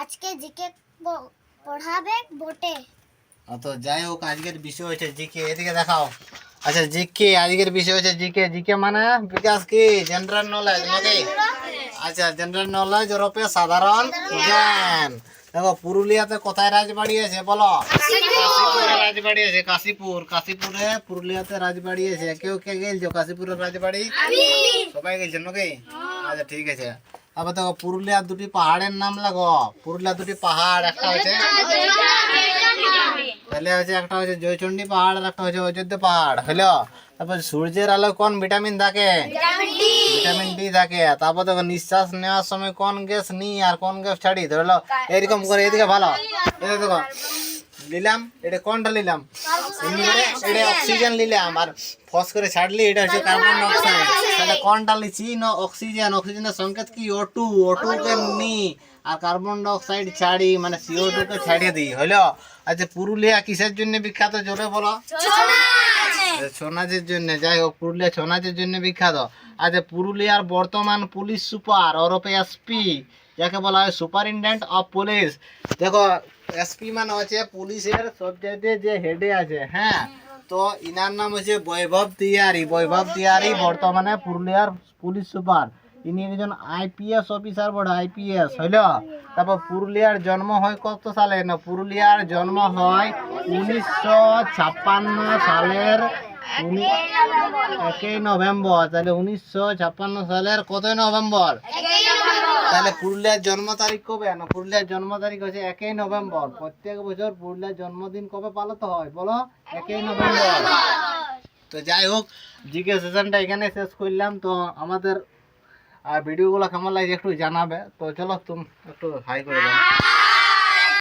আজকে জিকে পড়াবে বটে। তো যাই হোক, আজকের বিষয় হচ্ছে জিকে। এদিকে দেখাও। আচ্ছা, জিকে আজকের বিষয় হচ্ছে জিকে। জিকে মানে বিকাশ কি জেনারেল নলেজ নাকি? আচ্ছা, জেনারেল নলেজ ওরপে সাধারণ জ্ঞান। দেখো, পুরুলিয়াতে কোথায় রাজবাড়ি আছে বলো? কাশীপুরে রাজবাড়ি আছে। কাশীপুরে পুরুলিয়াতে রাজবাড়ি আছে। কেউ কে গেলছো কাশীপুরের রাজবাড়ি? সবাই গেলছেন নাকি? আচ্ছা, ঠিক আছে। আবার দেখো, পুরুলিয়ার দুটি পাহাড়ের নাম লাগো। পুরুলিয়ার দুটি পাহাড়, একটা হচ্ছে তাহলে হচ্ছে একটা হচ্ছে জয়চণ্ডী পাহাড় আর একটা হচ্ছে অযোধ্যা পাহাড়। হলো। তারপর সূর্যের আলো কোন ভিটামিন থাকে? ভিটামিন ডি থাকে। তারপর দেখো, নিঃশ্বাস নেওয়ার সময় কোন গ্যাস নিই আর কোন গ্যাস ছাড়ি? ধরলো এরকম করে। এদিকে ভালো, এটা দেখো নিলাম, এটা কোনটা নিলাম? এটা অক্সিজেন নিলাম, আর ফস করে ছাড়লি এটা হচ্ছে কার্বন ডাইঅক্সাইড। তাহলে কোনটা লিছি? না অক্সিজেন। অক্সিজেনের সংকেত কি? O2। O2 কে নি আর কার্বন ডাইঅক্সাইড ছাড়ি, মানে CO2 কে ছাড়িয়ে দিই। হলো। আচ্ছা, পুরুলিয়া কিসের জন্য বিখ্যাত জোরে বলো? ছৌ নাচের জন্য। যাই হোক, পুরুলিয়া ছৌ নাচের জন্য বিখ্যাত। আচ্ছা, পুরুলিয়ার বর্তমান পুলিশ সুপার ওরফে এসপি যাকে বলা হয় সুপারিনটেন্ডেন্ট অফ পুলিশ। দেখো, এসপি মানে হচ্ছে পুলিশের সবচেয়ে যে হেডে আছে। হ্যাঁ, তো ইনার নাম হচ্ছে বৈভব তিওয়ারি। বৈভব তিওয়ারি বর্তমানে পুরুলিয়ার পুলিশ সুপার। ইনি একজন আইপিএস অফিসার বড়, আইপিএস। হইলো। তারপর পুরুলিয়ার জন্ম হয় কত সালে? না, পুরুলিয়ার জন্ম হয় 1956 সালের 1 নভেম্বর। তাহলে 1956 সালের কতই নভেম্বর? তাহলে পুরুলিয়ার জন্ম তারিখ কবে? না, পুরুলিয়ার জন্ম তারিখ হচ্ছে 1 নভেম্বর। প্রত্যেক বছর পুরুলিয়ার জন্মদিন কবে পালিত হয় বলো? 1 নভেম্বর। তো যাই হোক, জিকে সেশনটা এখানে শেষ করলাম। তো আমাদের ভিডিওগুলো কেমন লাগে একটু জানাবে। তো চলো, তুমি একটু হাই করে দাও।